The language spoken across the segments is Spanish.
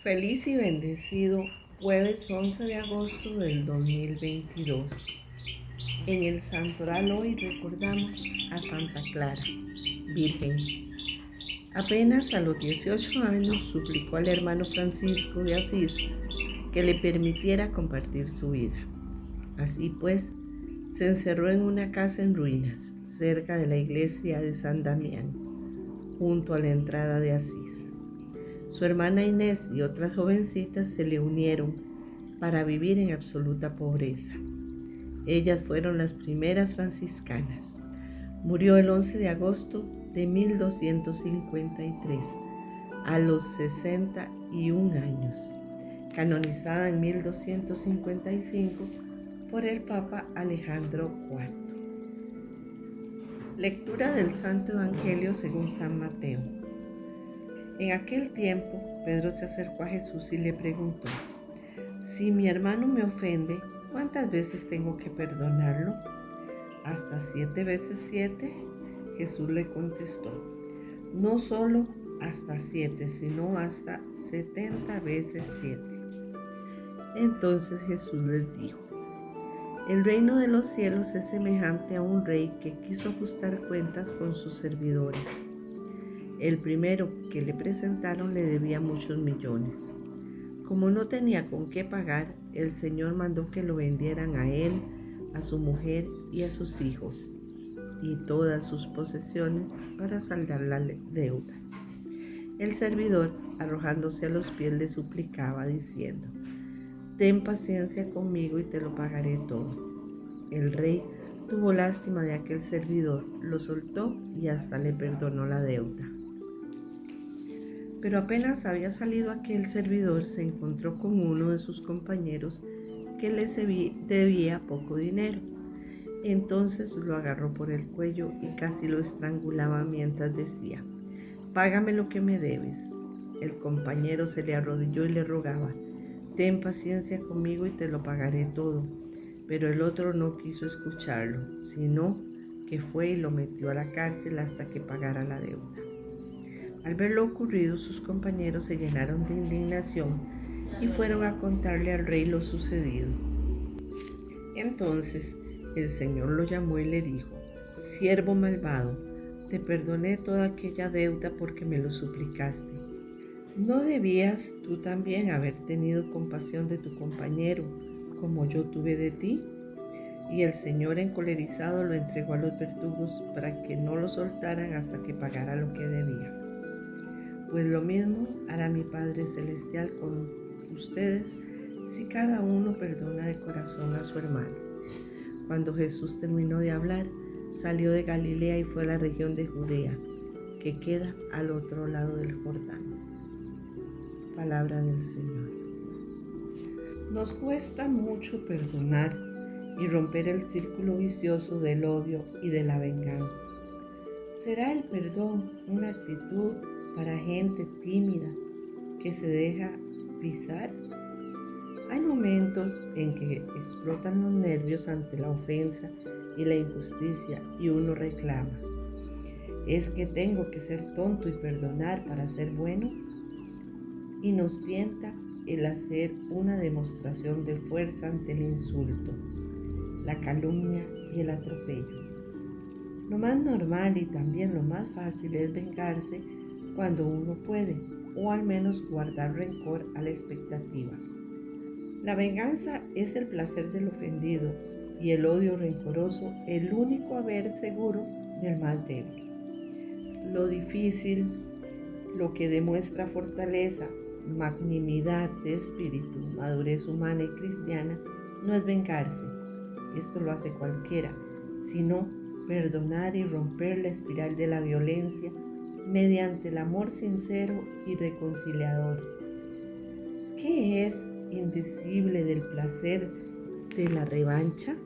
Feliz y bendecido jueves 11 de agosto del 2022. En el santoral hoy recordamos a Santa Clara, Virgen. Apenas a los 18 años suplicó al hermano Francisco de Asís que le permitiera compartir su vida. Así pues, se encerró en una casa en ruinas, cerca de la iglesia de San Damián, junto a la entrada de Asís. Su hermana Inés y otras jovencitas se le unieron para vivir en absoluta pobreza. Ellas fueron las primeras franciscanas. Murió el 11 de agosto de 1253, a los 61 años, canonizada en 1255 por el Papa Alejandro IV. Lectura del Santo Evangelio según San Mateo. En aquel tiempo, Pedro se acercó a Jesús y le preguntó: si mi hermano me ofende, ¿cuántas veces tengo que perdonarlo? ¿Hasta 7 veces 7? Jesús le contestó: no solo hasta 7, sino hasta 70 veces 7. Entonces Jesús les dijo: el reino de los cielos es semejante a un rey que quiso ajustar cuentas con sus servidores. El primero que le presentaron le debía muchos millones. Como no tenía con qué pagar, el Señor mandó que lo vendieran a él, a su mujer y a sus hijos, y todas sus posesiones para saldar la deuda. El servidor, arrojándose a los pies, le suplicaba, diciendo: ten paciencia conmigo y te lo pagaré todo. El rey tuvo lástima de aquel servidor, lo soltó y hasta le perdonó la deuda. Pero apenas había salido aquel servidor, se encontró con uno de sus compañeros que le debía poco dinero. Entonces lo agarró por el cuello y casi lo estrangulaba mientras decía: págame lo que me debes. El compañero se le arrodilló y le rogaba: ten paciencia conmigo y te lo pagaré todo. Pero el otro no quiso escucharlo, sino que fue y lo metió a la cárcel hasta que pagara la deuda. Al ver lo ocurrido, sus compañeros se llenaron de indignación y fueron a contarle al rey lo sucedido. Entonces el Señor lo llamó y le dijo: siervo malvado, te perdoné toda aquella deuda porque me lo suplicaste. ¿No debías tú también haber tenido compasión de tu compañero, como yo tuve de ti? Y el Señor, encolerizado, lo entregó a los verdugos para que no lo soltaran hasta que pagara lo que debía. Pues lo mismo hará mi Padre Celestial con ustedes si cada uno perdona de corazón a su hermano. Cuando Jesús terminó de hablar, salió de Galilea y fue a la región de Judea, que queda al otro lado del Jordán. Palabra del Señor. Nos cuesta mucho perdonar y romper el círculo vicioso del odio y de la venganza. ¿Será el perdón una actitud para gente tímida que se deja pisar? Hay momentos en que explotan los nervios ante la ofensa y la injusticia y uno reclama: ¿es que tengo que ser tonto y perdonar para ser bueno? Y nos tienta el hacer una demostración de fuerza ante el insulto, la calumnia y el atropello. Lo más normal y también lo más fácil es vengarse cuando uno puede, o al menos guardar rencor a la expectativa. La venganza es el placer del ofendido y el odio rencoroso el único haber seguro del más débil. Lo difícil, lo que demuestra fortaleza, magnanimidad de espíritu, madurez humana y cristiana, no es vengarse, esto lo hace cualquiera, sino perdonar y romper la espiral de la violencia mediante el amor sincero y reconciliador. ¿Qué es indecible del placer de la revancha?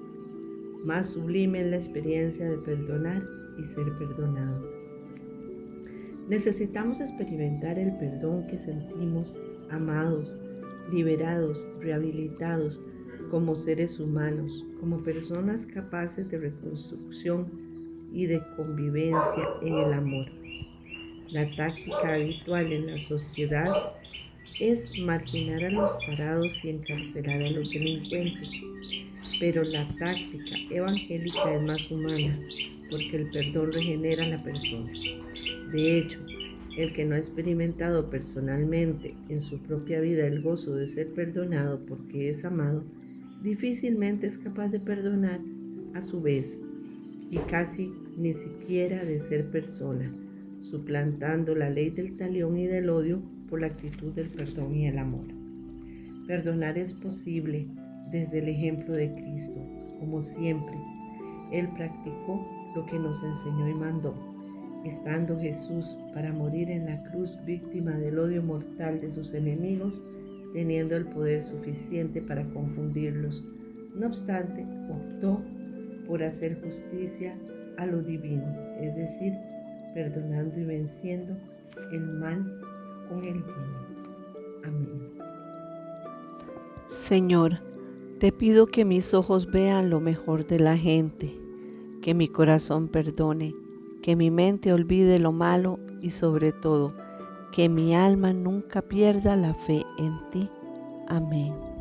Más sublime es la experiencia de perdonar y ser perdonado. Necesitamos experimentar el perdón que sentimos, amados, liberados, rehabilitados como seres humanos, como personas capaces de reconstrucción y de convivencia en el amor. La táctica habitual en la sociedad es marginar a los tarados y encarcelar a los delincuentes. Pero la táctica evangélica es más humana, porque el perdón regenera a la persona. De hecho, el que no ha experimentado personalmente en su propia vida el gozo de ser perdonado porque es amado, difícilmente es capaz de perdonar a su vez y casi ni siquiera de ser persona, suplantando la ley del talión y del odio por la actitud del perdón y el amor. Perdonar es posible desde el ejemplo de Cristo, como siempre. Él practicó lo que nos enseñó y mandó, estando Jesús para morir en la cruz víctima del odio mortal de sus enemigos, teniendo el poder suficiente para confundirlos. No obstante, optó por hacer justicia a lo divino, es decir, perdonando y venciendo el mal con el bien. Amén. Señor, te pido que mis ojos vean lo mejor de la gente, que mi corazón perdone, que mi mente olvide lo malo y sobre todo, que mi alma nunca pierda la fe en ti. Amén.